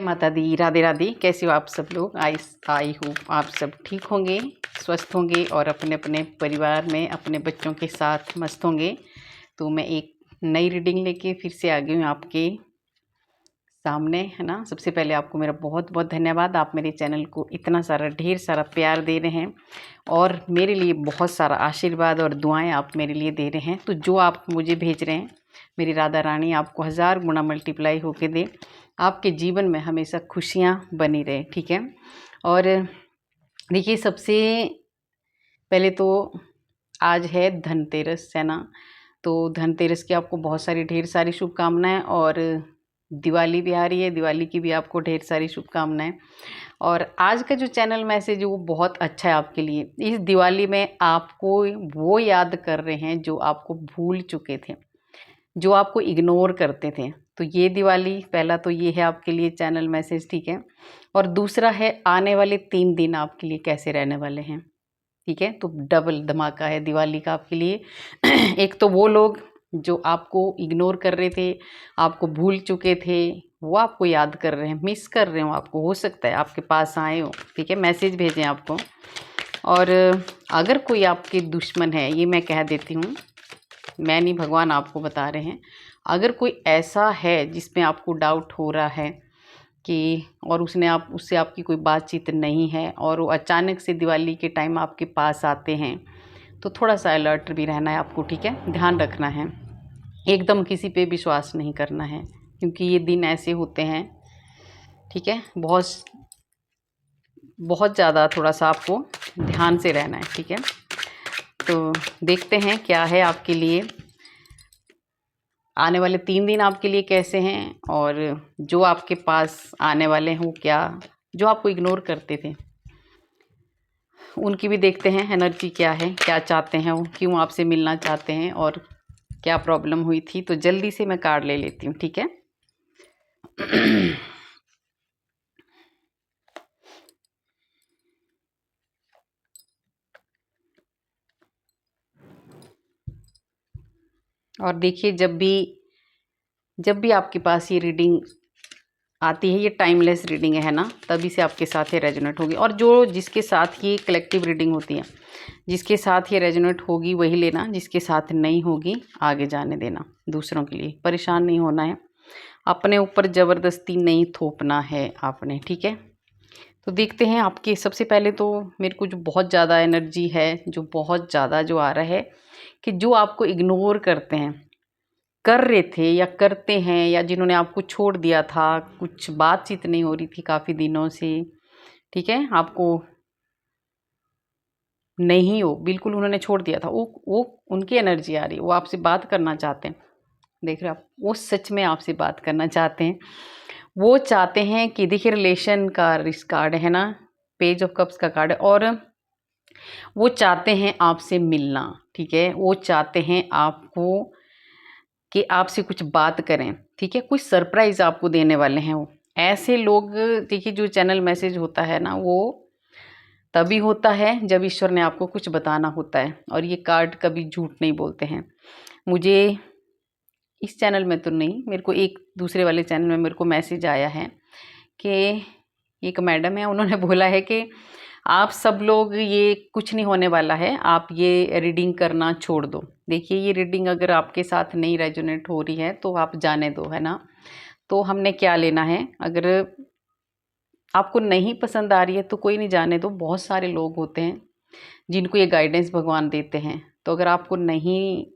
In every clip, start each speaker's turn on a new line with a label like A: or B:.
A: माता दी, राधे राधे। कैसे हो आप सब लोग? आई होप आप सब ठीक होंगे, स्वस्थ होंगे और अपने अपने परिवार में अपने बच्चों के साथ मस्त होंगे। तो मैं एक नई रीडिंग लेके फिर से आ गई हूँ आपके सामने, है ना। सबसे पहले आपको मेरा बहुत बहुत धन्यवाद। आप मेरे चैनल को इतना सारा ढेर सारा प्यार दे रहे हैं और मेरे लिए बहुत सारा आशीर्वाद और दुआएं आप मेरे लिए दे रहे हैं। तो जो आप मुझे भेज रहे हैं, मेरी राधा रानी आपको 1000 गुना मल्टीप्लाई होके दे, आपके जीवन में हमेशा खुशियाँ बनी रहे, ठीक है। और देखिए, सबसे पहले तो आज है धनतेरस, है ना। तो धनतेरस की आपको बहुत सारी ढेर सारी शुभकामनाएं। और दिवाली भी आ रही है, दिवाली की भी आपको ढेर सारी शुभकामनाएं। और आज का जो चैनल मैसेज है वो बहुत अच्छा है आपके लिए। इस दिवाली में आपको वो याद कर रहे हैं जो आपको भूल चुके थे, जो आपको इग्नोर करते थे। तो ये दिवाली, पहला तो ये है आपके लिए चैनल मैसेज, ठीक है। और दूसरा है आने वाले 3 दिन आपके लिए कैसे रहने वाले हैं, ठीक है। तो डबल धमाका है दिवाली का आपके लिए। एक तो वो लोग जो आपको इग्नोर कर रहे थे, आपको भूल चुके थे, वो आपको याद कर रहे हैं, मिस कर रहे हो आपको, हो सकता है आपके पास आए हो, ठीक है, मैसेज भेजें आपको। और अगर कोई आपके दुश्मन है, ये मैं कह देती हूँ, मैं नहीं, भगवान आपको बता रहे हैं, अगर कोई ऐसा है जिसमें आपको डाउट हो रहा है कि, और उससे आपकी कोई बातचीत नहीं है और वो अचानक से दिवाली के टाइम आपके पास आते हैं, तो थोड़ा सा अलर्ट भी रहना है आपको, ठीक है। ध्यान रखना है, एकदम किसी पे विश्वास नहीं करना है, क्योंकि ये दिन ऐसे होते हैं, ठीक है। बहुत बहुत ज़्यादा थोड़ा सा आपको ध्यान से रहना है, ठीक है। तो देखते हैं क्या है आपके लिए, आने वाले 3 दिन आपके लिए कैसे हैं, और जो आपके पास आने वाले हैं वो क्या, जो आपको इग्नोर करते थे उनकी भी देखते हैं एनर्जी क्या है, क्या चाहते हैं वो, क्यों आपसे मिलना चाहते हैं और क्या प्रॉब्लम हुई थी। तो जल्दी से मैं कार्ड ले लेती हूँ, ठीक है। और देखिए, जब भी आपके पास ये रीडिंग आती है, ये टाइमलेस रीडिंग है ना, तभी से आपके साथ ये रेजोनेट होगी। और जिसके साथ ये कलेक्टिव रीडिंग होती है, जिसके साथ ये रेजोनेट होगी वही लेना, जिसके साथ नहीं होगी आगे जाने देना। दूसरों के लिए परेशान नहीं होना है, अपने ऊपर ज़बरदस्ती नहीं थोपना है आपने, ठीक है। तो देखते हैं आपके, सबसे पहले तो मेरे को जो बहुत ज़्यादा एनर्जी है, जो बहुत ज़्यादा जो आ रहा है कि जो आपको इग्नोर करते हैं, कर रहे थे या करते हैं, या जिन्होंने आपको छोड़ दिया था, कुछ बातचीत नहीं हो रही थी काफ़ी दिनों से, ठीक है, आपको नहीं हो, बिल्कुल उन्होंने छोड़ दिया था, वो उनकी एनर्जी आ रही है, वो आपसे बात करना चाहते हैं। देख रहे हो आप, वो सच में आपसे बात करना चाहते हैं। वो चाहते हैं कि, देखिए, रिलेशन का कार्ड है ना, पेज ऑफ कप्स का कार्ड है, और वो चाहते हैं आपसे मिलना, ठीक है। वो चाहते हैं आपको कि आपसे कुछ बात करें, ठीक है। कुछ सरप्राइज़ आपको देने वाले हैं वो। ऐसे लोग, देखिए, जो चैनल मैसेज होता है ना, वो तभी होता है जब ईश्वर ने आपको कुछ बताना होता है, और ये कार्ड कभी झूठ नहीं बोलते हैं। मुझे इस चैनल में तो नहीं, मेरे को एक दूसरे वाले चैनल में मेरे को मैसेज आया है कि एक मैडम है, उन्होंने बोला है कि आप सब लोग, ये कुछ नहीं होने वाला है, आप ये रीडिंग करना छोड़ दो। देखिए, ये रीडिंग अगर आपके साथ नहीं रेजोनेट हो रही है तो आप जाने दो, है ना। तो हमने क्या लेना है, अगर आपको नहीं पसंद आ रही है तो कोई नहीं, जाने दो। बहुत सारे लोग होते हैं जिनको ये गाइडेंस भगवान देते हैं। तो अगर आपको नहीं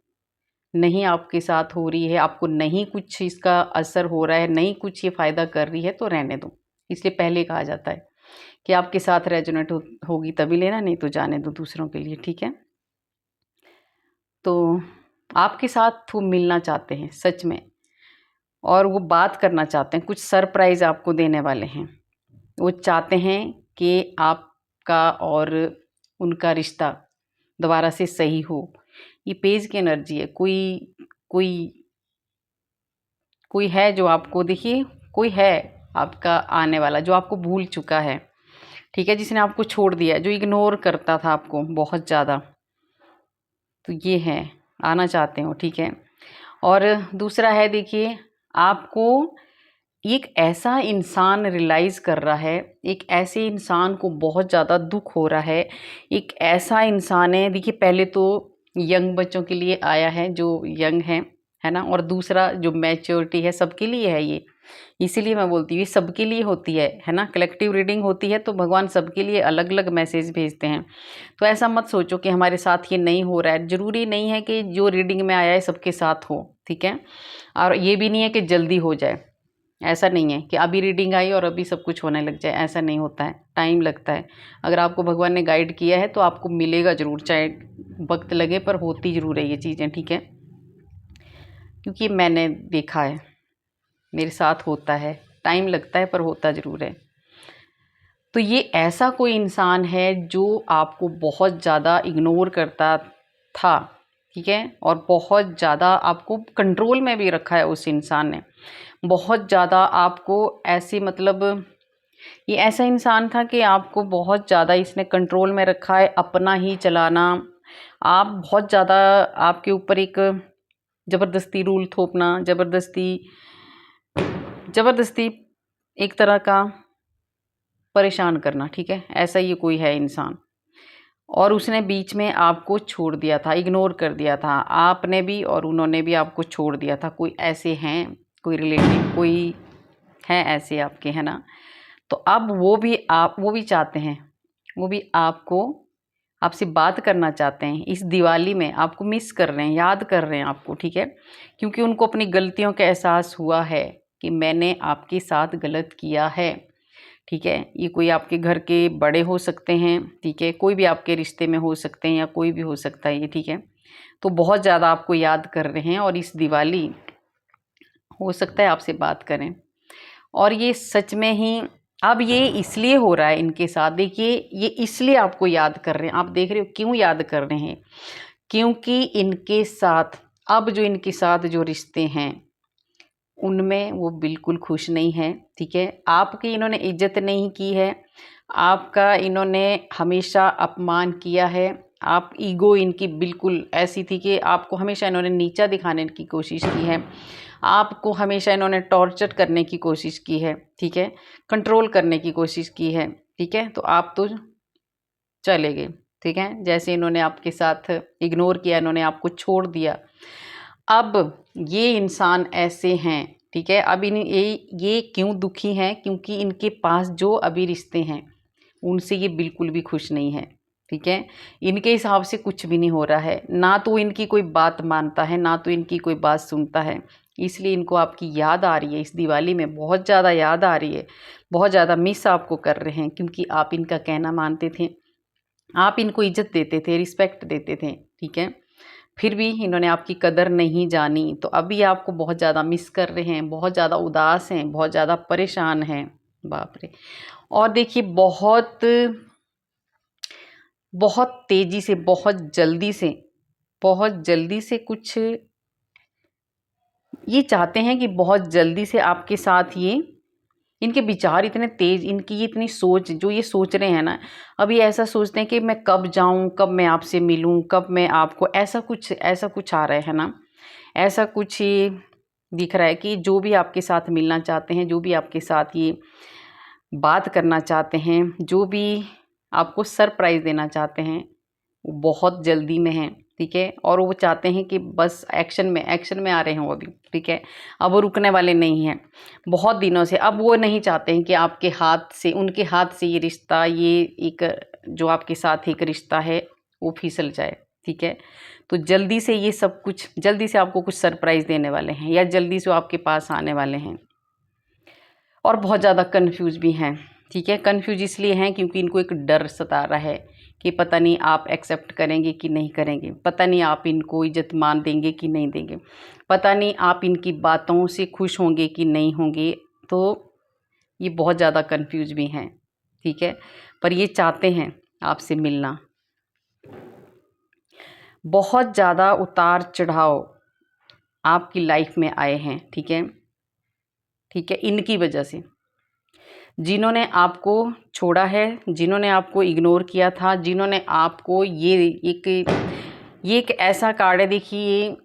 A: नहीं आपके साथ हो रही है, आपको नहीं कुछ इसका असर हो रहा है, नहीं कुछ ये फ़ायदा कर रही है, तो रहने दो। इसलिए पहले कहा जाता है कि आपके साथ रेजोनेट होगी तभी लेना, नहीं तो जाने दो दूसरों के लिए, ठीक है। तो आपके साथ वो मिलना चाहते हैं सच में, और वो बात करना चाहते हैं, कुछ सरप्राइज़ आपको देने वाले हैं। वो चाहते हैं कि आपका और उनका रिश्ता दोबारा से सही हो। ये पेज की एनर्जी है, कोई कोई है जो आपको, देखिए, कोई है आपका आने वाला जो आपको भूल चुका है, ठीक है, जिसने आपको छोड़ दिया, जो इग्नोर करता था आपको बहुत ज़्यादा। तो ये है, आना चाहते हो, ठीक है। और दूसरा है, देखिए, आपको एक ऐसा इंसान रियलाइज़ कर रहा है, एक ऐसे इंसान को बहुत ज़्यादा दुख हो रहा है, एक ऐसा इंसान है। देखिए, पहले तो यंग बच्चों के लिए आया है जो यंग हैं, है ना, और दूसरा जो मैच्योरिटी है सबके लिए है ये। इसीलिए मैं बोलती हूँ ये सबके लिए होती है ना, कलेक्टिव रीडिंग होती है तो भगवान सबके लिए अलग अलग मैसेज भेजते हैं। तो ऐसा मत सोचो कि हमारे साथ ये नहीं हो रहा है। ज़रूरी नहीं है कि जो रीडिंग में आया है सबके साथ हो, ठीक है। और ये भी नहीं है कि जल्दी हो जाए, ऐसा नहीं है कि अभी रीडिंग आई और अभी सब कुछ होने लग जाए, ऐसा नहीं होता है, टाइम लगता है। अगर आपको भगवान ने गाइड किया है तो आपको मिलेगा ज़रूर, चाहे वक्त लगे, पर होती ज़रूर है ये चीज़ें, ठीक है। क्योंकि मैंने देखा है, मेरे साथ होता है, टाइम लगता है पर होता ज़रूर है। तो ये ऐसा कोई इंसान है जो आपको बहुत ज़्यादा इग्नोर करता था, ठीक है, और बहुत ज़्यादा आपको कंट्रोल में भी रखा है उस इंसान ने। बहुत ज़्यादा आपको ऐसे, मतलब ये ऐसा इंसान था कि आपको बहुत ज़्यादा इसने कंट्रोल में रखा है, अपना ही चलाना। आप बहुत ज़्यादा, आपके ऊपर एक ज़बरदस्ती रूल थोपना, ज़बरदस्ती एक तरह का परेशान करना, ठीक है, ऐसा ये कोई है इंसान। और उसने बीच में आपको छोड़ दिया था, इग्नोर कर दिया था, आपने भी और उन्होंने भी आपको छोड़ दिया था। कोई ऐसे हैं, कोई रिलेटिव, कोई हैं ऐसे आपके, है ना। तो अब वो भी चाहते हैं, वो भी आपसे बात करना चाहते हैं। इस दिवाली में आपको मिस कर रहे हैं, याद कर रहे हैं आपको, ठीक है, क्योंकि उनको अपनी गलतियों का एहसास हुआ है कि मैंने आपके साथ गलत किया है, ठीक है। ये कोई आपके घर के बड़े हो सकते हैं, ठीक है, कोई भी आपके रिश्ते में हो सकते हैं या कोई भी हो सकता है ये, ठीक है। तो बहुत ज़्यादा आपको याद कर रहे हैं और इस दिवाली हो सकता है आपसे बात करें। और ये सच में ही अब ये इसलिए हो रहा है इनके साथ, देखिए, ये इसलिए आपको याद कर रहे हैं। आप देख रहे हो क्यों याद कर रहे हैं, क्योंकि इनके साथ अब जो इनके साथ जो रिश्ते हैं उनमें वो बिल्कुल खुश नहीं है, ठीक है। आपकी इन्होंने इज्जत नहीं की है, आपका इन्होंने हमेशा अपमान किया है। आप ईगो इनकी बिल्कुल ऐसी थी कि आपको हमेशा इन्होंने नीचा दिखाने की कोशिश की है, आपको हमेशा इन्होंने टॉर्चर करने की कोशिश की है, ठीक है, कंट्रोल करने की कोशिश की है, ठीक है। तो आप तो चले गए, ठीक है, जैसे इन्होंने आपके साथ इग्नोर किया, इन्होंने आपको छोड़ दिया। अब ये इंसान ऐसे हैं, ठीक है। अब ये क्यों दुखी हैं, क्योंकि इनके पास जो अभी रिश्ते हैं उनसे ये बिल्कुल भी खुश नहीं है, ठीक है। इनके हिसाब से कुछ भी नहीं हो रहा है, ना तो इनकी कोई बात मानता है, ना तो इनकी कोई बात सुनता है। इसलिए इनको आपकी याद आ रही है, इस दिवाली में बहुत ज़्यादा याद आ रही है, बहुत ज़्यादा मिस आपको कर रहे हैं, क्योंकि आप इनका कहना मानते थे, आप इनको इज्जत देते थे, रिस्पेक्ट देते थे, ठीक है। फिर भी इन्होंने आपकी कदर नहीं जानी, तो अभी आपको बहुत ज़्यादा मिस कर रहे हैं, बहुत ज़्यादा उदास हैं, बहुत ज़्यादा परेशान हैं, बाप रे। और देखिए, बहुत बहुत तेज़ी से, बहुत जल्दी से कुछ ये चाहते हैं कि बहुत जल्दी से आपके साथ ये, इनके विचार इतने तेज़, इनकी ये इतनी सोच, जो ये सोच रहे हैं ना, अभी ऐसा सोचते हैं कि मैं कब जाऊं, कब मैं आपसे मिलूं, कब मैं आपको, ऐसा कुछ आ रहा है ना, ऐसा कुछ ये दिख रहा है कि जो भी आपके साथ मिलना चाहते हैं, जो भी आपके साथ ये बात करना चाहते हैं, जो भी आपको सरप्राइज़ देना चाहते हैं, वो बहुत जल्दी में हैं, ठीक है। और वो चाहते हैं कि बस एक्शन में आ रहे हैं वो अभी, ठीक है। अब वो रुकने वाले नहीं हैं बहुत दिनों से। अब वो नहीं चाहते हैं कि आपके हाथ से, उनके हाथ से ये रिश्ता, ये एक जो आपके साथ एक रिश्ता है वो फिसल जाए, ठीक है। तो जल्दी से ये सब कुछ, जल्दी से आपको कुछ सरप्राइज़ देने वाले हैं, या जल्दी से वो आपके पास आने वाले हैं। और बहुत ज़्यादा कन्फ्यूज भी हैं, ठीक है। कन्फ्यूज इसलिए हैं क्योंकि इनको एक डर सता रहा है कि पता नहीं आप एक्सेप्ट करेंगे कि नहीं करेंगे, पता नहीं आप इनको इज्जत मान देंगे कि नहीं देंगे, पता नहीं आप इनकी बातों से खुश होंगे कि नहीं होंगे। तो ये बहुत ज़्यादा कन्फ्यूज भी हैं, ठीक है। पर ये चाहते हैं आपसे मिलना। बहुत ज़्यादा उतार चढ़ाव आपकी लाइफ में आए हैं, ठीक है, ठीक है, इनकी वजह से। जिन्होंने आपको छोड़ा है, जिन्होंने आपको इग्नोर किया था, जिन्होंने आपको ये एक ऐसा कार्ड है, देखिए,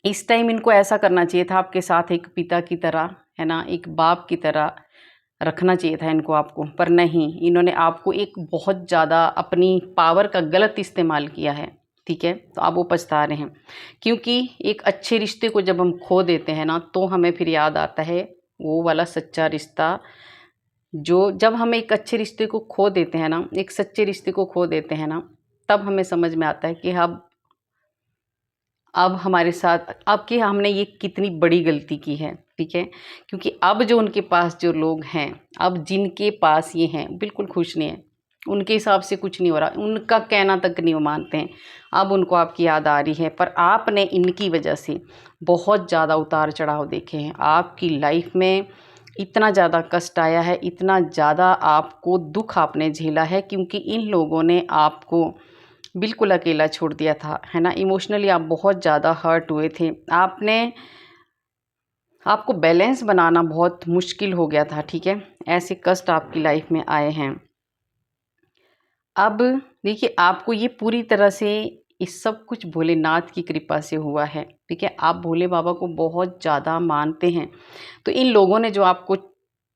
A: इस टाइम इनको ऐसा करना चाहिए था आपके साथ, एक पिता की तरह है ना, एक बाप की तरह रखना चाहिए था इनको आपको, पर नहीं, इन्होंने आपको एक बहुत ज़्यादा अपनी पावर का गलत इस्तेमाल किया है, ठीक है। तो आप वो पछता रहे हैं, क्योंकि एक अच्छे रिश्ते को जब हम खो देते हैं ना, तो हमें फिर याद आता है वो वाला सच्चा रिश्ता। जो जब हम एक अच्छे रिश्ते को खो देते हैं ना, एक सच्चे रिश्ते को खो देते हैं ना, तब हमें समझ में आता है कि अब हमारे साथ अब कि हमने ये कितनी बड़ी गलती की है, ठीक है। क्योंकि अब जो उनके पास जो लोग हैं, अब जिनके पास ये हैं, बिल्कुल खुश नहीं है, उनके हिसाब से कुछ नहीं हो रहा, उनका कहना तक नहीं वो मानते हैं। अब उनको आपकी याद आ रही है, पर आपने इनकी वजह से बहुत ज़्यादा उतार चढ़ाव देखे हैं। आपकी लाइफ में इतना ज़्यादा कष्ट आया है, इतना ज़्यादा आपको दुख आपने झेला है, क्योंकि इन लोगों ने आपको बिल्कुल अकेला छोड़ दिया था, है ना। इमोशनली आप बहुत ज़्यादा हर्ट हुए थे। आपको बैलेंस बनाना बहुत मुश्किल हो गया था, ठीक है। ऐसे कष्ट आपकी लाइफ में आए हैं। अब देखिए, आपको ये पूरी तरह से इस सब कुछ भोलेनाथ की कृपा से हुआ है, ठीक है। आप भोले बाबा को बहुत ज़्यादा मानते हैं। तो इन लोगों ने जो आपको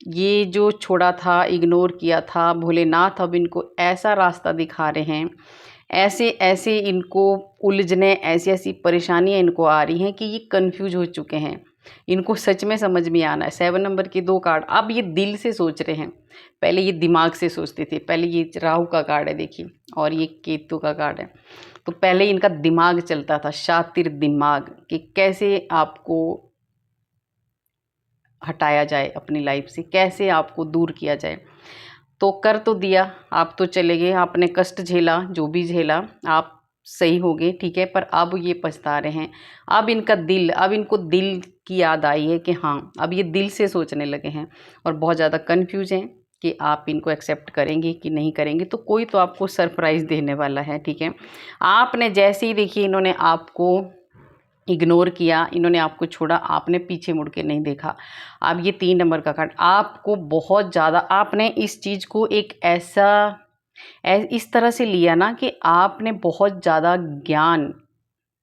A: ये जो छोड़ा था, इग्नोर किया था, भोलेनाथ अब इनको ऐसा रास्ता दिखा रहे हैं, ऐसे ऐसे इनको उलझने, ऐसी ऐसी परेशानियां इनको आ रही हैं कि ये कंफ्यूज हो चुके हैं। इनको सच में समझ में आना है। 7 नंबर के 2 कार्ड, अब ये दिल से सोच रहे हैं, पहले ये दिमाग से सोचते थे। पहले ये राहु का कार्ड है देखिए, और ये केतु का कार्ड है। तो पहले इनका दिमाग चलता था, शातिर दिमाग, कि कैसे आपको हटाया जाए अपनी लाइफ से, कैसे आपको दूर किया जाए। तो कर तो दिया, आप तो चले गए, आपने कष्ट झेला, जो भी झेला, आप सही हो गए, ठीक है। पर अब ये पछता रहे हैं। अब इनको दिल की याद आई है कि हाँ, अब ये दिल से सोचने लगे हैं और बहुत ज़्यादा कन्फ्यूज हैं कि आप इनको एक्सेप्ट करेंगे कि नहीं करेंगे। तो कोई तो आपको सरप्राइज़ देने वाला है, ठीक है। आपने जैसे ही देखिए, इन्होंने आपको इग्नोर किया, इन्होंने आपको छोड़ा, आपने पीछे मुड़ के नहीं देखा। अब ये 3 नंबर का कार्ड, आपको बहुत ज़्यादा, आपने इस चीज़ को एक इस तरह से लिया ना कि आपने बहुत ज़्यादा ज्ञान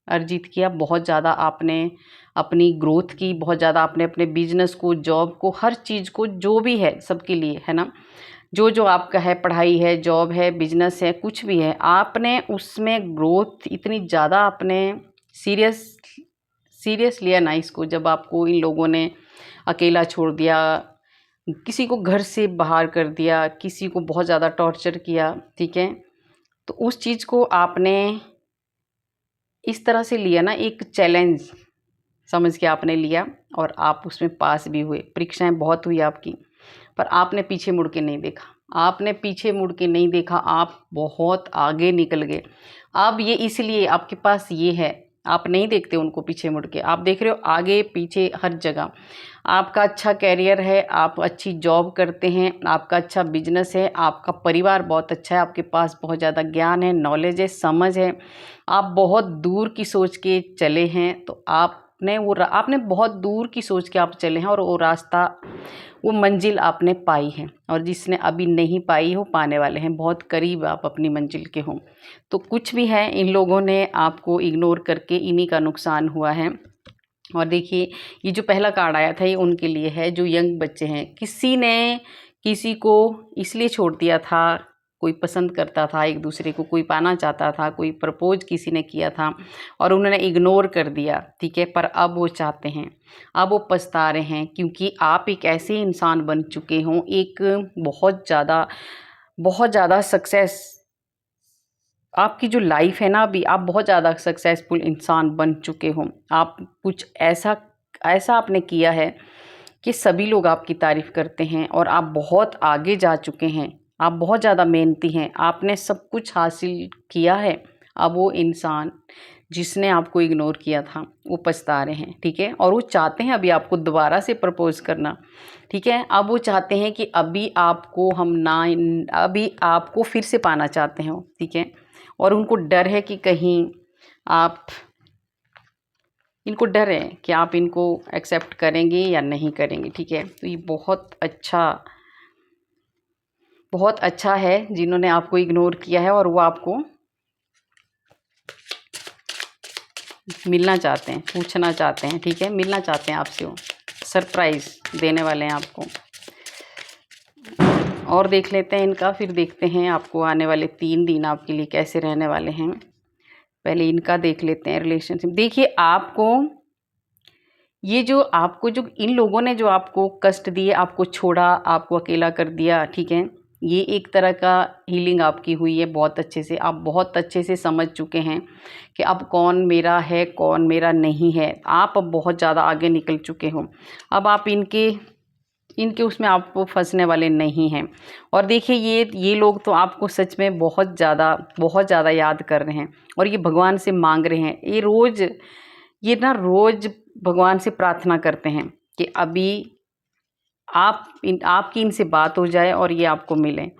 A: अर्जित किया, बहुत ज़्यादा आपने अपनी ग्रोथ की, बहुत ज़्यादा आपने अपने बिजनेस को, जॉब को, हर चीज़ को, जो भी है सबके लिए, है ना। जो जो आपका है, पढ़ाई है, जॉब है, बिजनेस है, कुछ भी है, आपने उसमें ग्रोथ इतनी ज़्यादा आपने सीरियस लिया ना इसको। जब आपको इन लोगों ने अकेला छोड़ दिया, किसी को घर से बाहर कर दिया, किसी को बहुत ज़्यादा टॉर्चर किया, ठीक है। तो उस चीज़ को आपने इस तरह से लिया ना, एक चैलेंज समझ के आपने लिया, और आप उसमें पास भी हुए। परीक्षाएं बहुत हुई आपकी, पर आपने पीछे मुड़ के नहीं देखा, आपने पीछे मुड़ के नहीं देखा, आप बहुत आगे निकल गए। अब ये इसलिए आपके पास ये है, आप नहीं देखते उनको पीछे मुड़ के, आप देख रहे हो आगे पीछे हर जगह। आपका अच्छा कैरियर है, आप अच्छी जॉब करते हैं, आपका अच्छा बिजनेस है, आपका परिवार बहुत अच्छा है, आपके पास बहुत ज़्यादा ज्ञान है, नॉलेज है, समझ है, आप बहुत दूर की सोच के चले हैं। तो आपने बहुत दूर की सोच के आप चले हैं, और वो रास्ता, वो मंजिल आपने पाई है। और जिसने अभी नहीं पाई हो, पाने वाले हैं, बहुत करीब आप अपनी मंजिल के हों। तो कुछ भी है, इन लोगों ने आपको इग्नोर करके इन्हीं का नुकसान हुआ है। और देखिए, ये जो पहला कार्ड आया था, ये उनके लिए है जो यंग बच्चे हैं। किसी ने किसी को इसलिए छोड़ दिया था, कोई पसंद करता था एक दूसरे को, कोई पाना चाहता था, कोई प्रपोज किसी ने किया था और उन्होंने इग्नोर कर दिया, ठीक है। पर अब वो चाहते हैं, अब वो पछता रहे हैं, क्योंकि आप एक ऐसे इंसान बन चुके हों, एक बहुत ज़्यादा सक्सेस, आपकी जो लाइफ है ना, अभी आप बहुत ज़्यादा सक्सेसफुल इंसान बन चुके हो। आप कुछ ऐसा ऐसा आपने किया है कि सभी लोग आपकी तारीफ़ करते हैं, और आप बहुत आगे जा चुके हैं, आप बहुत ज़्यादा मेहनती हैं, आपने सब कुछ हासिल किया है। अब वो इंसान जिसने आपको इग्नोर किया था, वो पछता रहे हैं, ठीक है। और वो चाहते हैं अभी आपको दोबारा से प्रपोज़ करना, ठीक है। अब वो चाहते हैं कि अभी आपको फिर से पाना चाहते हो, ठीक है। और उनको डर है कि कहीं इनको डर है कि आप इनको एक्सेप्ट करेंगे या नहीं करेंगे, ठीक है। तो ये बहुत अच्छा है जिन्होंने आपको इग्नोर किया है, और वो आपको मिलना चाहते हैं, पूछना चाहते हैं, ठीक है, मिलना चाहते हैं आपसे वो। सरप्राइज़ देने वाले हैं आपको। और देख लेते हैं इनका, फिर देखते हैं आपको आने वाले 3 दिन आपके लिए कैसे रहने वाले हैं। पहले इनका देख लेते हैं रिलेशनशिप। देखिए आपको ये जो इन लोगों ने जो आपको कष्ट दिए, आपको छोड़ा, आपको अकेला कर दिया, ठीक है, ये एक तरह का हीलिंग आपकी हुई है बहुत अच्छे से। आप बहुत अच्छे से समझ चुके हैं कि अब कौन मेरा है कौन मेरा नहीं है। आप अब बहुत ज़्यादा आगे निकल चुके हो। अब आप इनके उसमें आप फंसने वाले नहीं हैं। और देखिए ये लोग तो आपको सच में बहुत ज़्यादा याद कर रहे हैं और ये भगवान से मांग रहे हैं। ये ना रोज़ भगवान से प्रार्थना करते हैं कि अभी आपकी इनसे बात हो जाए और ये आपको मिलें।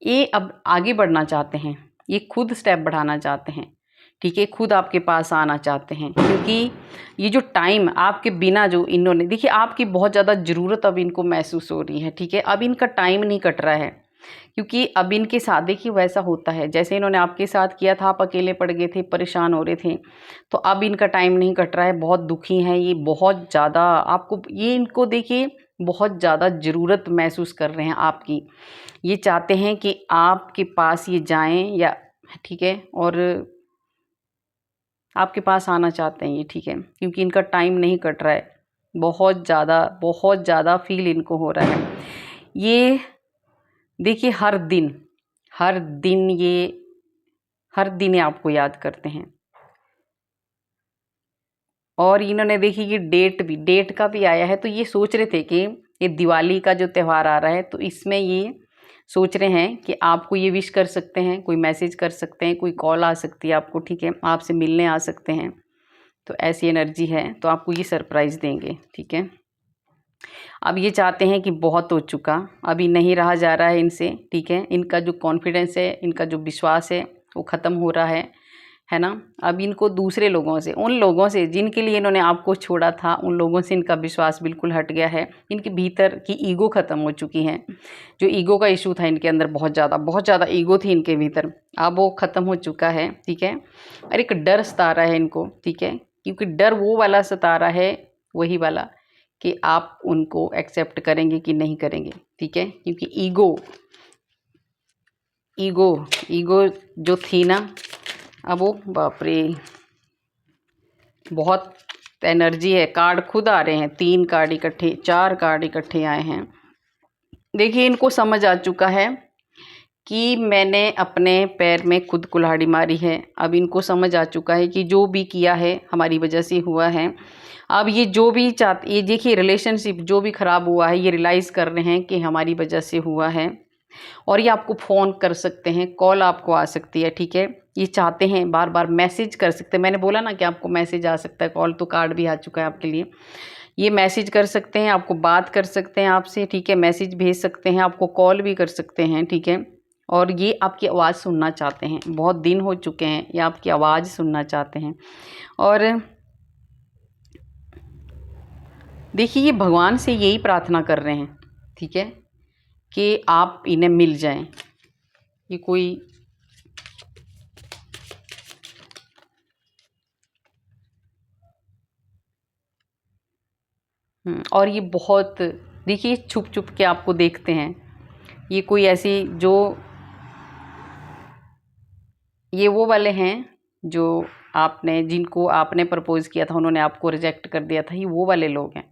A: ये अब आगे बढ़ना चाहते हैं, ये खुद स्टेप बढ़ाना चाहते हैं, ठीक है, खुद आपके पास आना चाहते हैं। क्योंकि ये जो टाइम आपके बिना जो इन्होंने, देखिए आपकी बहुत ज़्यादा ज़रूरत अब इनको महसूस हो रही है, ठीक है। अब इनका टाइम नहीं कट रहा है, क्योंकि अब इनके साथ देखिए वैसा होता है जैसे इन्होंने आपके साथ किया था, आप अकेले पड़ गए थे, परेशान हो रहे थे, तो अब इनका टाइम नहीं कट रहा है, बहुत दुखी हैं ये, बहुत ज़्यादा आपको ये इनको देखिए बहुत ज़्यादा ज़रूरत महसूस कर रहे हैं आपकी। ये चाहते हैं कि आपके पास ये जाएं, या ठीक है, और आपके पास आना चाहते हैं ये, ठीक है, क्योंकि इनका टाइम नहीं कट रहा है, बहुत ज़्यादा फील इनको हो रहा है। ये देखिए हर दिन ये आपको याद करते हैं। और इन्होंने देखिए ये डेट का भी आया है, तो ये सोच रहे थे कि ये दिवाली का जो त्यौहार आ रहा है, तो इसमें ये सोच रहे हैं कि आपको ये विश कर सकते हैं, कोई मैसेज कर सकते हैं, कोई कॉल आ सकती है आपको, ठीक है, आपसे मिलने आ सकते हैं। तो ऐसी एनर्जी है, तो आपको ये सरप्राइज़ देंगे, ठीक है। अब ये चाहते हैं कि बहुत हो चुका, अभी नहीं रहा जा रहा है इनसे, ठीक है, इनका जो कॉन्फिडेंस है, इनका जो विश्वास है वो ख़त्म हो रहा है ना। अब इनको दूसरे लोगों से, उन लोगों से जिनके लिए इन्होंने आपको छोड़ा था, उन लोगों से इनका विश्वास बिल्कुल हट गया है। इनके भीतर की ईगो ख़त्म हो चुकी है, जो ईगो का इशू था इनके अंदर, बहुत ज़्यादा ईगो थी इनके भीतर, अब वो ख़त्म हो चुका है, ठीक है। और एक डर सता रहा है इनको, ठीक है, क्योंकि डर वो वाला सता रहा है, वही वाला कि आप उनको एक्सेप्ट करेंगे कि नहीं करेंगे, ठीक है, क्योंकि ईगो जो थी ना, अब वो बाप रे बहुत एनर्जी है। कार्ड खुद आ रहे हैं, 3 कार्ड इकट्ठे, 4 कार्ड इकट्ठे आए हैं। देखिए इनको समझ आ चुका है कि मैंने अपने पैर में खुद कुल्हाड़ी मारी है। अब इनको समझ आ चुका है कि जो भी किया है हमारी वजह से हुआ है। अब ये जो भी ये देखिए रिलेशनशिप जो भी ख़राब हुआ है, ये रियलाइज़ कर रहे हैं कि हमारी वजह से हुआ है। और ये आपको फ़ोन कर सकते हैं, कॉल आपको आ सकती है, ठीक है। ये चाहते हैं बार बार मैसेज कर सकते हैं, मैंने बोला ना कि आपको मैसेज आ सकता है, कॉल तो कार्ड भी आ चुका है आपके लिए। ये मैसेज कर सकते हैं, आपको बात कर सकते हैं आपसे, ठीक है, मैसेज भेज सकते हैं, आपको कॉल भी कर सकते हैं, ठीक है। और ये आपकी आवाज़ सुनना चाहते हैं, बहुत दिन हो चुके हैं, ये आपकी आवाज़ सुनना चाहते हैं। और देखिए ये भगवान से यही प्रार्थना कर रहे हैं, ठीक है, कि आप इन्हें मिल जाएं। ये कोई और ये बहुत देखिए छुप छुप के आपको देखते हैं। ये कोई ऐसी ये वो वाले हैं जो जिनको आपने प्रपोज़ किया था, उन्होंने आपको रिजेक्ट कर दिया था, ये वो वाले लोग हैं।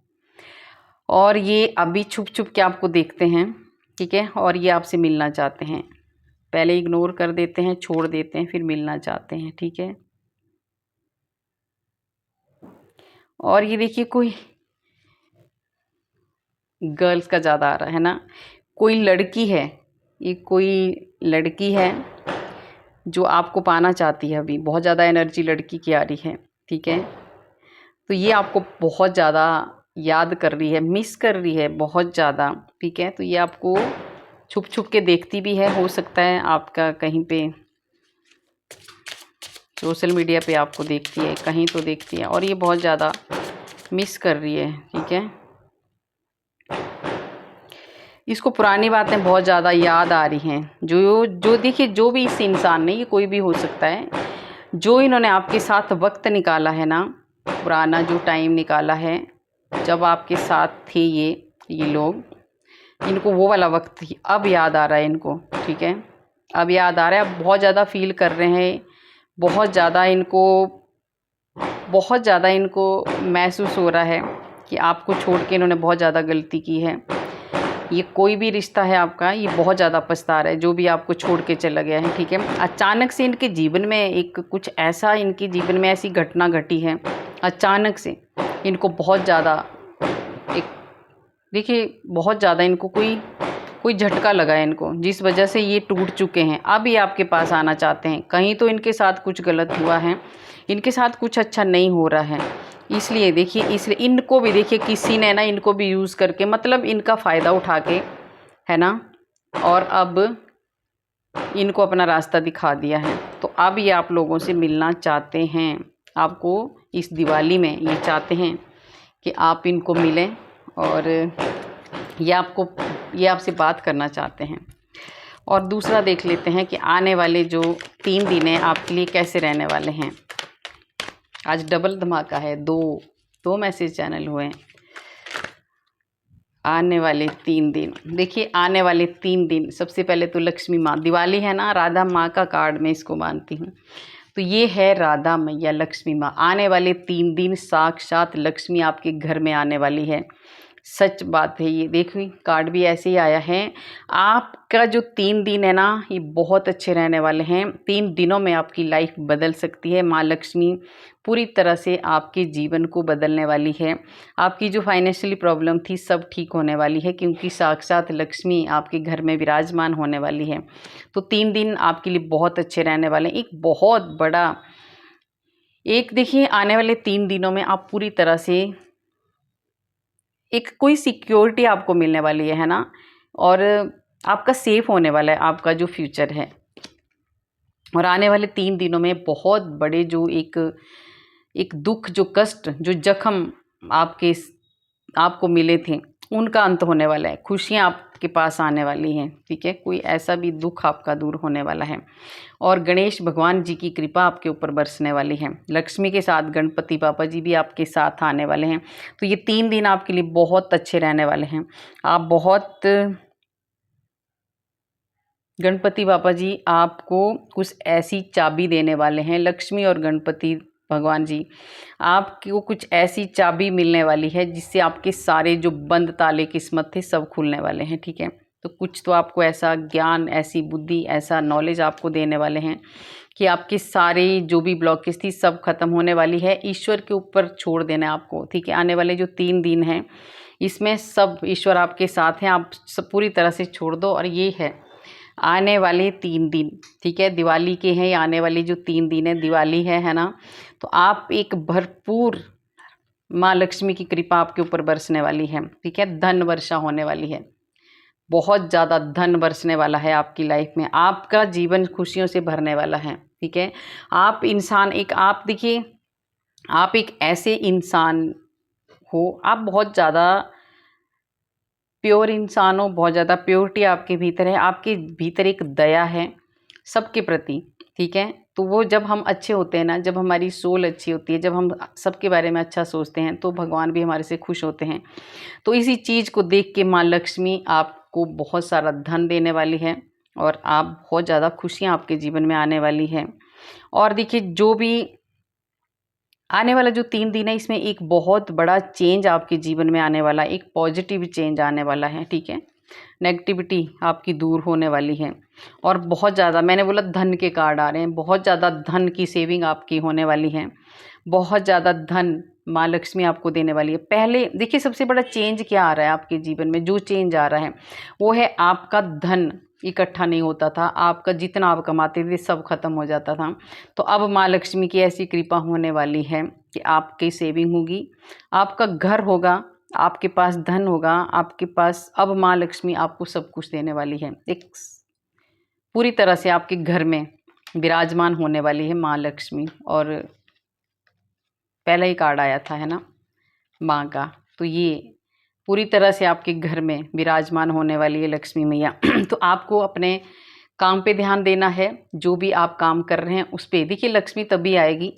A: और ये अभी छुप छुप के आपको देखते हैं, ठीक है, और ये आपसे मिलना चाहते हैं। पहले इग्नोर कर देते हैं, छोड़ देते हैं, फिर मिलना चाहते हैं, ठीक है। और ये देखिए कोई गर्ल्स का ज़्यादा आ रहा है ना, कोई लड़की है, ये कोई लड़की है जो आपको पाना चाहती है। अभी बहुत ज़्यादा एनर्जी लड़की की आ रही है, ठीक है। तो ये आपको बहुत ज़्यादा याद कर रही है, मिस कर रही है बहुत ज़्यादा, ठीक है। तो ये आपको छुप छुप के देखती भी है, हो सकता है आपका कहीं पे सोशल मीडिया पे आपको देखती है, कहीं तो देखती है, और ये बहुत ज़्यादा मिस कर रही है, ठीक है। इसको पुरानी बातें बहुत ज़्यादा याद आ रही हैं, जो देखिए जो भी इस इंसान ने, ये कोई भी हो सकता है, जो इन्होंने आपके साथ वक्त निकाला है ना, पुराना जो टाइम निकाला है जब आपके साथ थे ये लोग, इनको वो वाला वक्त अब याद आ रहा है इनको, ठीक है, अब याद आ रहा है, अब बहुत ज़्यादा फील कर रहे हैं, बहुत ज़्यादा इनको महसूस हो रहा है कि आपको छोड़ के इन्होंने बहुत ज़्यादा गलती की है। ये कोई भी रिश्ता है आपका, ये बहुत ज़्यादा पछता रहा है जो भी आपको छोड़ के चला गया है, ठीक है। अचानक से इनके जीवन में एक कुछ ऐसा, इनके जीवन में ऐसी घटना घटी है, अचानक से इनको बहुत ज़्यादा देखिए बहुत ज़्यादा इनको कोई झटका लगा है इनको, जिस वजह से ये टूट चुके हैं। अब ये आपके पास आना चाहते हैं, कहीं तो इनके साथ कुछ गलत हुआ है, इनके साथ कुछ अच्छा नहीं हो रहा है, इसलिए देखिए, इसलिए इनको भी देखिए किसी ने ना इनको भी यूज़ करके, मतलब इनका फ़ायदा उठा के, है ना, और अब इनको अपना रास्ता दिखा दिया है। तो अब ये आप लोगों से मिलना चाहते हैं, आपको इस दिवाली में ये चाहते हैं कि आप इनको मिलें, और ये आपसे बात करना चाहते हैं। और दूसरा देख लेते हैं कि आने वाले जो 3 दिन हैं आपके लिए कैसे रहने वाले हैं। आज डबल धमाका है, दो मैसेज चैनल हुए हैं। आने वाले 3 दिन, देखिए आने वाले 3 दिन, सबसे पहले तो लक्ष्मी माँ, दिवाली है ना, राधा माँ का कार्ड मैं इसको मानती हूँ, तो ये है राधा मैया लक्ष्मी माँ। आने वाले 3 दिन साक्षात लक्ष्मी आपके घर में आने वाली है, सच बात है ये। देखिए कार्ड भी ऐसे ही आया है। आपका जो 3 दिन है ना, ये बहुत अच्छे रहने वाले हैं। 3 दिनों में आपकी लाइफ बदल सकती है। माँ लक्ष्मी पूरी तरह से आपके जीवन को बदलने वाली है। आपकी जो फाइनेंशियली प्रॉब्लम थी सब ठीक होने वाली है, क्योंकि साक्षात लक्ष्मी आपके घर में विराजमान होने वाली है। तो 3 दिन आपके लिए बहुत अच्छे रहने वाले हैं। एक बहुत बड़ा देखिए आने वाले 3 दिनों में आप पूरी तरह से एक कोई सिक्योरिटी आपको मिलने वाली है ना, और आपका सेफ होने वाला है आपका जो फ्यूचर है। और आने वाले 3 दिनों में बहुत बड़े जो एक दुख, जो कष्ट, जो जख्म आपको मिले थे, उनका अंत होने वाला है। खुशियाँ आपके पास आने वाली हैं, ठीक है, कोई ऐसा भी दुख आपका दूर होने वाला है। और गणेश भगवान जी की कृपा आपके ऊपर बरसने वाली है। लक्ष्मी के साथ गणपति बाबा जी भी आपके साथ आने वाले हैं। तो ये 3 दिन आपके लिए बहुत अच्छे रहने वाले हैं। आप बहुत, गणपति बाबा जी आपको कुछ ऐसी चाबी देने वाले हैं, लक्ष्मी और गणपति भगवान जी आपको कुछ ऐसी चाबी मिलने वाली है जिससे आपके सारे जो बंद ताले किस्मत थे सब खुलने वाले हैं, ठीक है। तो कुछ तो आपको ऐसा ज्ञान, ऐसी बुद्धि, ऐसा नॉलेज आपको देने वाले हैं कि आपके सारे जो भी ब्लॉकेज थी सब खत्म होने वाली है। ईश्वर के ऊपर छोड़ देना है आपको, ठीक है। आने वाले जो 3 दिन हैं इसमें सब ईश्वर आपके साथ हैं, आप सब पूरी तरह से छोड़ दो। और ये है आने वाले 3 दिन, ठीक है, दिवाली के हैं। आने वाले जो 3 दिन है दिवाली है ना, तो आप एक भरपूर माँ लक्ष्मी की कृपा आपके ऊपर बरसने वाली है, ठीक है। धन वर्षा होने वाली है, बहुत ज़्यादा धन बरसने वाला है आपकी लाइफ में। आपका जीवन खुशियों से भरने वाला है, ठीक है। आप इंसान आप देखिए, आप एक ऐसे इंसान हो, आप बहुत ज़्यादा प्योर इंसान हो, बहुत ज़्यादा प्योरिटी आपके भीतर है। आपके भीतर एक दया है सबके प्रति, ठीक है। तो वो जब हम अच्छे होते हैं ना, जब हमारी सोल अच्छी होती है, जब हम सबके बारे में अच्छा सोचते हैं, तो भगवान भी हमारे से खुश होते हैं। तो इसी चीज़ को देख के माँ लक्ष्मी आपको बहुत सारा धन देने वाली है, और आप बहुत ज़्यादा खुशियाँ आपके जीवन में आने वाली है। और देखिए जो भी आने वाला जो 3 दिन है इसमें एक बहुत बड़ा चेंज आपके जीवन में आने वाला है, एक पॉजिटिव चेंज आने वाला है, ठीक है। नेगेटिविटी आपकी दूर होने वाली है। और बहुत ज़्यादा, मैंने बोला धन के कार्ड आ रहे हैं, बहुत ज़्यादा धन की सेविंग आपकी होने वाली है। बहुत ज़्यादा धन माँ लक्ष्मी आपको देने वाली है। पहले देखिए सबसे बड़ा चेंज क्या आ रहा है आपके जीवन में, जो चेंज आ रहा है वो है आपका धन इकट्ठा नहीं होता था, आपका जितना आप कमाते थे सब खत्म हो जाता था। तो अब माँ लक्ष्मी की ऐसी कृपा होने वाली है कि आपकी सेविंग होगी, आपका घर होगा, आपके पास धन होगा, आपके पास अब माँ लक्ष्मी आपको सब कुछ देने वाली है। एक पूरी तरह से आपके घर में विराजमान होने वाली है माँ लक्ष्मी। और पहला ही कार्ड आया था, है ना, माँ का, तो ये पूरी तरह से आपके घर में विराजमान होने वाली है लक्ष्मी मैया। तो आपको अपने काम पे ध्यान देना है, जो भी आप काम कर रहे हैं उस पे। देखिए लक्ष्मी तभी आएगी,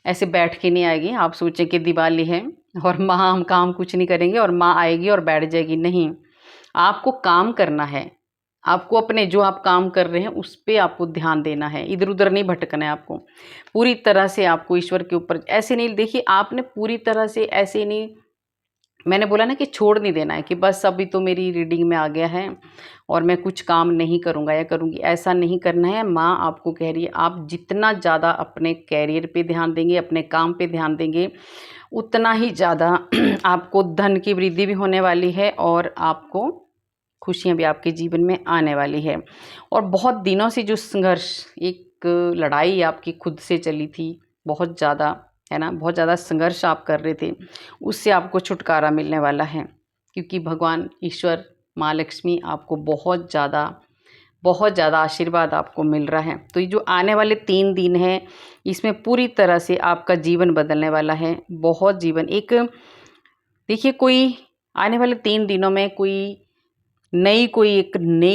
A: ऐसे बैठ के नहीं आएगी। आप सोचें कि दिवाली है और माँ हम काम कुछ नहीं करेंगे और माँ आएगी और बैठ जाएगी, नहीं। आपको काम करना है, आपको अपने जो आप काम कर रहे हैं उस पे आपको ध्यान देना है, इधर उधर नहीं भटकना है आपको। पूरी तरह से आपको ईश्वर के ऊपर ऐसे नहीं, देखिए आपने पूरी तरह से ऐसे नहीं, मैंने बोला ना कि छोड़ नहीं देना है कि बस अभी तो मेरी रीडिंग में आ गया है और मैं कुछ काम नहीं करूँगा या करूँगी, ऐसा नहीं करना है। माँ आपको कह रही है आप जितना ज़्यादा अपने कैरियर पे ध्यान देंगे, अपने काम पे ध्यान देंगे, उतना ही ज़्यादा आपको धन की वृद्धि भी होने वाली है और आपको खुशियाँ भी आपके जीवन में आने वाली है। और बहुत दिनों से जो संघर्ष, एक लड़ाई आपकी खुद से चली थी बहुत ज़्यादा, है ना, बहुत ज़्यादा संघर्ष आप कर रहे थे, उससे आपको छुटकारा मिलने वाला है, क्योंकि भगवान ईश्वर माँ लक्ष्मी आपको बहुत ज़्यादा आशीर्वाद आपको मिल रहा है। तो ये जो आने वाले 3 दिन हैं, इसमें पूरी तरह से आपका जीवन बदलने वाला है। बहुत जीवन एक, देखिए कोई आने वाले 3 दिनों में एक नई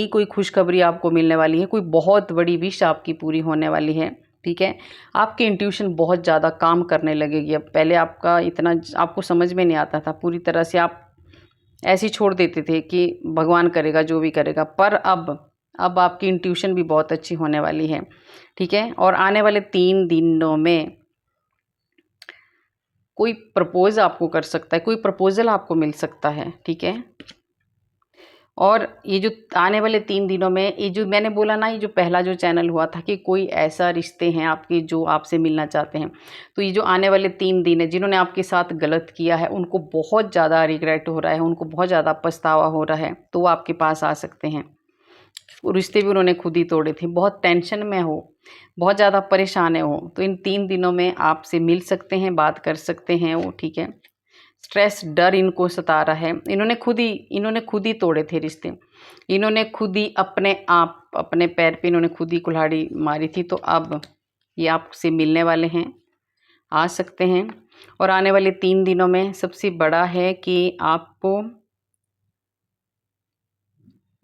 A: कोई खुशखबरी आपको मिलने वाली है, कोई बहुत बड़ी विश आपकी पूरी होने वाली है। ठीक है, आपकी इंट्यूशन बहुत ज़्यादा काम करने लगेगी। अब पहले आपका इतना आपको समझ में नहीं आता था, पूरी तरह से आप ऐसे ही छोड़ देते थे कि भगवान करेगा जो भी करेगा, पर अब आपकी इंट्यूशन भी बहुत अच्छी होने वाली है। ठीक है, और आने वाले 3 दिनों में कोई प्रपोज आपको कर सकता है, कोई प्रपोजल आपको मिल सकता है। ठीक है, और ये जो आने वाले 3 दिनों में, ये जो मैंने बोला ना, ये जो पहला जो चैनल हुआ था कि कोई ऐसा रिश्ते हैं आपके जो आपसे मिलना चाहते हैं, तो ये जो आने वाले 3 दिन है, जिन्होंने आपके साथ गलत किया है उनको बहुत ज़्यादा रिग्रेट हो रहा है, उनको बहुत ज़्यादा पछतावा हो रहा है, तो वो आपके पास आ सकते हैं। रिश्ते भी उन्होंने खुद ही तोड़े थे, बहुत टेंशन में हो, बहुत ज़्यादा परेशान हो, तो इन 3 दिनों में आपसे मिल सकते हैं, बात कर सकते हैं वो। ठीक है, स्ट्रेस डर इनको सता रहा है, इन्होंने खुद ही तोड़े थे रिश्ते, इन्होंने खुद ही अपने पैर पे इन्होंने खुद ही कुल्हाड़ी मारी थी, तो अब ये आपसे मिलने वाले हैं, आ सकते हैं। और आने वाले 3 दिनों में सबसे बड़ा है कि आपको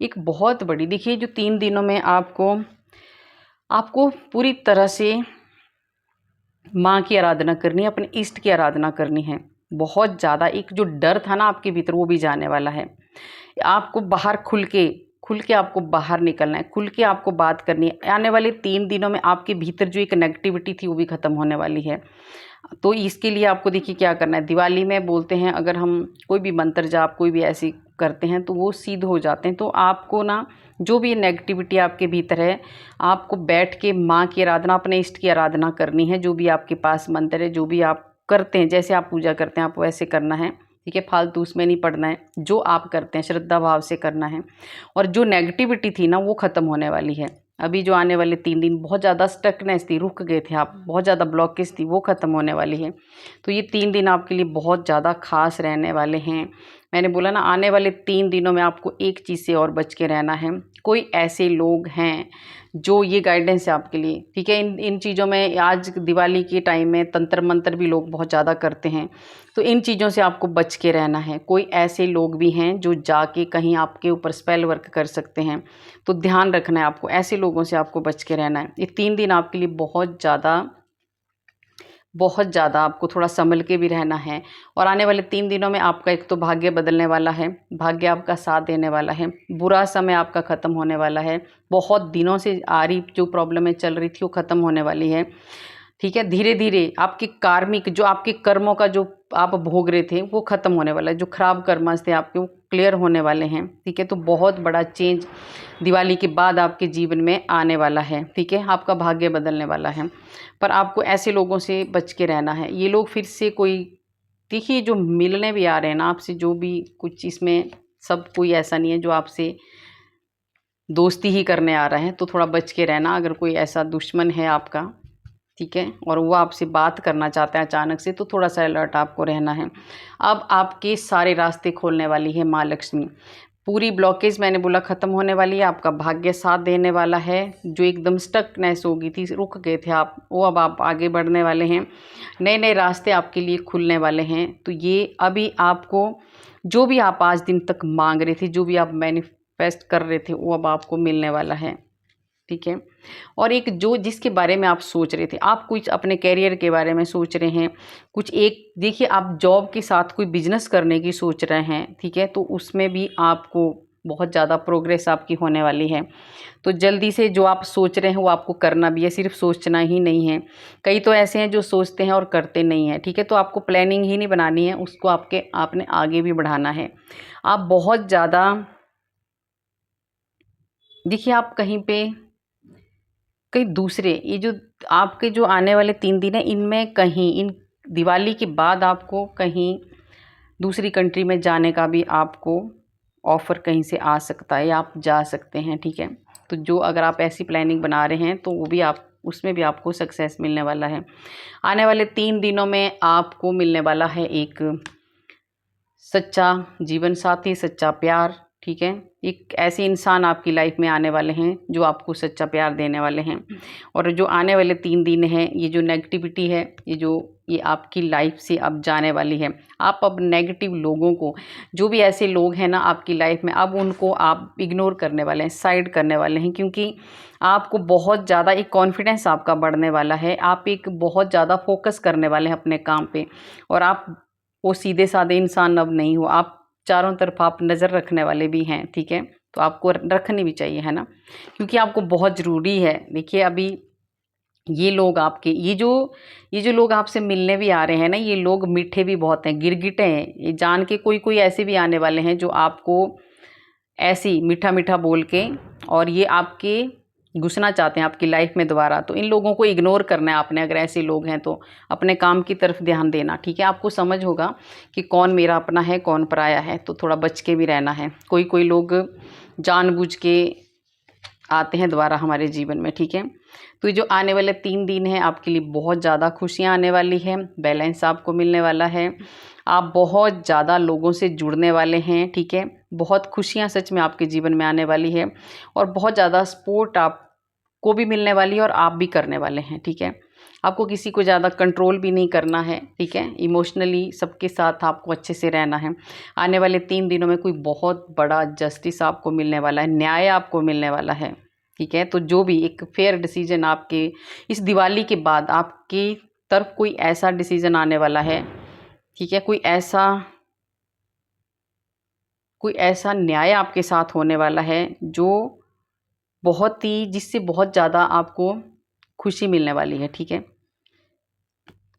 A: एक बहुत बड़ी, देखिए जो 3 दिनों में आपको पूरी तरह से माँ की आराधना करनी है, अपने इष्ट की आराधना करनी है। बहुत ज़्यादा एक जो डर था ना आपके भीतर, वो भी जाने वाला है। आपको बाहर खुल के आपको बाहर निकलना है, खुल के आपको बात करनी है। आने वाले 3 दिनों में आपके भीतर जो एक नेगेटिविटी थी वो भी ख़त्म होने वाली है। तो इसके लिए आपको देखिए क्या करना है। दिवाली में बोलते हैं अगर हम कोई भी मंत्र जाप कोई भी ऐसी करते हैं तो वो सिद्ध हो जाते हैं। तो आपको ना जो भी नेगेटिविटी आपके भीतर है, आपको बैठ के माँ की आराधना, अपने इष्ट की आराधना करनी है। जो भी आपके पास मंत्र है, जो भी आप करते हैं, जैसे आप पूजा करते हैं, आपको वैसे करना है। ठीक है, फालतू उसमें नहीं पड़ना है, जो आप करते हैं श्रद्धा भाव से करना है। और जो नेगेटिविटी थी ना वो ख़त्म होने वाली है। अभी जो आने वाले 3 दिन बहुत ज़्यादा स्टकनेस थी, रुक गए थे आप, बहुत ज़्यादा ब्लॉकेज थी, वो ख़त्म होने वाली है। तो ये 3 दिन आपके लिए बहुत ज़्यादा खास रहने वाले हैं। मैंने बोला ना, आने वाले 3 दिनों में आपको एक चीज़ से और बच के रहना है। कोई ऐसे लोग हैं जो, ये गाइडेंस है आपके लिए। ठीक है, इन चीज़ों में आज दिवाली के टाइम में तंत्र मंत्र भी लोग बहुत ज़्यादा करते हैं, तो इन चीज़ों से आपको बच के रहना है। कोई ऐसे लोग भी हैं जो जाके कहीं आपके ऊपर स्पेल वर्क कर सकते हैं, तो ध्यान रखना है आपको, ऐसे लोगों से आपको बच के रहना है। ये 3 दिन आपके लिए बहुत ज़्यादा आपको थोड़ा संभल के भी रहना है। और आने वाले 3 दिनों में आपका एक तो भाग्य बदलने वाला है, भाग्य आपका साथ देने वाला है, बुरा समय आपका ख़त्म होने वाला है। बहुत दिनों से आ रही जो प्रॉब्लमें चल रही थी वो ख़त्म होने वाली है। ठीक है, धीरे धीरे आपकी कार्मिक जो आपके कर्मों का जो आप भोग रहे थे वो ख़त्म होने वाला है। जो खराब कर्म थे आपके वो क्लियर होने वाले हैं। ठीक है, तो बहुत बड़ा चेंज दिवाली के बाद आपके जीवन में आने वाला है। ठीक है, आपका भाग्य बदलने वाला है, पर आपको ऐसे लोगों से बच के रहना है। ये लोग फिर से कोई, देखिए जो मिलने भी आ रहे हैं ना आपसे, जो भी कुछ इसमें सब कोई ऐसा नहीं है जो आपसे दोस्ती ही करने आ रहा है, तो थोड़ा बच के रहना। अगर कोई ऐसा दुश्मन है आपका, ठीक है, और वो आपसे बात करना चाहता है अचानक से, तो थोड़ा सा अलर्ट आपको रहना है। अब आपके सारे रास्ते खोलने वाली है माँ लक्ष्मी। पूरी ब्लॉकेज मैंने बोला ख़त्म होने वाली है, आपका भाग्य साथ देने वाला है। जो एकदम स्टकनेस हो गई थी, रुक गए थे आप, वो अब आप आगे बढ़ने वाले हैं। नए नए रास्ते आपके लिए खुलने वाले हैं। तो ये अभी आपको जो भी आप आज दिन तक मांग रहे थे, जो भी आप मैनिफेस्ट कर रहे थे, वो अब आपको मिलने वाला है। ठीक है। और एक जो जिसके बारे में आप सोच रहे थे, आप कुछ अपने करियर के बारे में सोच रहे हैं, कुछ एक देखिए आप जॉब के साथ कोई बिजनेस करने की सोच रहे हैं, ठीक है, तो उसमें भी आपको बहुत ज़्यादा प्रोग्रेस आपकी होने वाली है। तो जल्दी से जो आप सोच रहे हैं वो आपको करना भी है, सिर्फ सोचना ही नहीं है। कई तो ऐसे हैं जो सोचते हैं और करते नहीं हैं, ठीक है, तो आपको प्लानिंग ही नहीं बनानी है, उसको आपने आगे भी बढ़ाना है। आप बहुत ज़्यादा देखिए आप कहीं दूसरे ये जो आपके जो आने वाले 3 दिन हैं, इनमें कहीं इन दिवाली के बाद आपको कहीं दूसरी कंट्री में जाने का भी आपको ऑफ़र कहीं से आ सकता है या आप जा सकते हैं, ठीक है। तो जो अगर आप ऐसी प्लानिंग बना रहे हैं तो वो भी आप उसमें भी आपको सक्सेस मिलने वाला है। आने वाले 3 दिनों में आपको मिलने वाला है एक सच्चा जीवन साथी, सच्चा प्यार, ठीक है। एक ऐसे इंसान आपकी लाइफ में आने वाले हैं जो आपको सच्चा प्यार देने वाले हैं। और जो आने वाले 3 दिन हैं, ये जो नेगेटिविटी है, ये आपकी लाइफ से अब जाने वाली है। आप अब नेगेटिव लोगों को, जो भी ऐसे लोग हैं ना आपकी लाइफ में, अब उनको आप इग्नोर करने वाले हैं, साइड करने वाले हैं, क्योंकि आपको बहुत ज़्यादा एक कॉन्फिडेंस आपका बढ़ने वाला है। आप एक बहुत ज़्यादा फोकस करने वाले हैं अपने काम पे, और आप वो सीधे साधे इंसान अब नहीं हो। आप चारों तरफ आप नज़र रखने वाले भी हैं, ठीक है, तो आपको रखनी भी चाहिए, है ना, क्योंकि आपको बहुत ज़रूरी है। देखिए अभी ये लोग आपके ये जो लोग आपसे मिलने भी आ रहे हैं ना, ये लोग मीठे भी बहुत हैं, गिरगिटे हैं। ये जान के कोई ऐसे भी आने वाले हैं जो आपको ऐसे ही मीठा मीठा बोल के, और ये आपके घुसना चाहते हैं आपकी लाइफ में दोबारा। तो इन लोगों को इग्नोर करना है आपने। अगर ऐसे लोग हैं तो अपने काम की तरफ ध्यान देना, ठीक है। आपको समझ होगा कि कौन मेरा अपना है, कौन पराया है, तो थोड़ा बच के भी रहना है। कोई लोग जानबूझ के आते हैं दोबारा हमारे जीवन में, ठीक है। तो ये जो आने वाले 3 दिन हैं आपके लिए बहुत ज़्यादा खुशियाँ आने वाली है, बैलेंस आपको मिलने वाला है, आप बहुत ज़्यादा लोगों से जुड़ने वाले हैं, ठीक है। बहुत खुशियाँ सच में आपके जीवन में आने वाली है, और बहुत ज़्यादा सपोर्ट आपको भी मिलने वाली है और आप भी करने वाले हैं, ठीक है। आपको किसी को ज़्यादा कंट्रोल भी नहीं करना है, ठीक है। इमोशनली सबके साथ आपको अच्छे से रहना है। आने वाले 3 दिनों में कोई बहुत बड़ा जस्टिस आपको मिलने वाला है, न्याय आपको मिलने वाला है, ठीक है। तो जो भी एक फेयर डिसीजन आपके इस दिवाली के बाद आपकी तरफ कोई ऐसा डिसीजन आने वाला है, ठीक है, कोई ऐसा न्याय आपके साथ होने वाला है जो जिससे बहुत ज़्यादा आपको खुशी मिलने वाली है, ठीक है।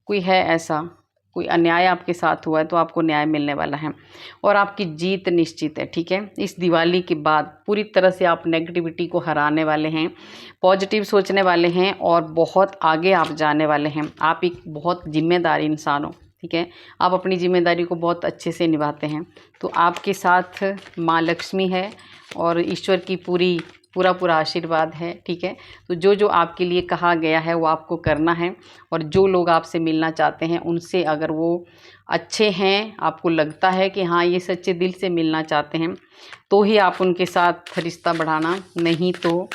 A: कोई है ऐसा, कोई अन्याय आपके साथ हुआ है तो आपको न्याय मिलने वाला है, और आपकी जीत निश्चित है, ठीक है। इस दिवाली के बाद पूरी तरह से आप नेगेटिविटी को हराने वाले हैं, पॉजिटिव सोचने वाले हैं, और बहुत आगे आप जाने वाले हैं। आप एक बहुत जिम्मेदार इंसान हो, ठीक है। आप अपनी जिम्मेदारी को बहुत अच्छे से निभाते हैं। तो आपके साथ माँ लक्ष्मी है और ईश्वर की पूरा आशीर्वाद है, ठीक है। तो जो आपके लिए कहा गया है वो आपको करना है, और जो लोग आपसे मिलना चाहते हैं उनसे अगर वो अच्छे हैं, आपको लगता है कि हाँ ये सच्चे दिल से मिलना चाहते हैं, तो ही आप उनके साथ रिश्ता बढ़ाना, नहीं तो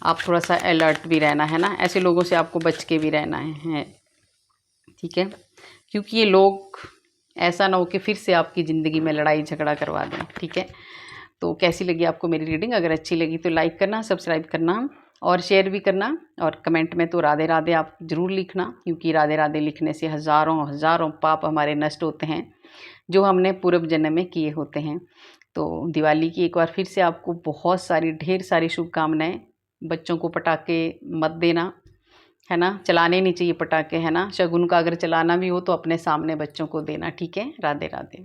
A: आप थोड़ा सा अलर्ट भी रहना, है ना। ऐसे लोगों से आपको बच के भी रहना है, ठीक है, क्योंकि ये लोग ऐसा ना हो कि फिर से आपकी ज़िंदगी में लड़ाई झगड़ा करवा दें, ठीक है। तो कैसी लगी आपको मेरी रीडिंग? अगर अच्छी लगी तो लाइक करना, सब्सक्राइब करना और शेयर भी करना, और कमेंट में तो राधे राधे आप ज़रूर लिखना, क्योंकि राधे राधे लिखने से हज़ारों पाप हमारे नष्ट होते हैं जो हमने पूर्व जन्म में किए होते हैं। तो दिवाली की एक बार फिर से आपको ढेर सारी शुभकामनाएं। बच्चों को पटाखे मत देना, है ना, चलाने नहीं चाहिए पटाखे, है ना। शगुन का अगर चलाना भी हो तो अपने सामने बच्चों को देना, ठीक है। राधे राधे।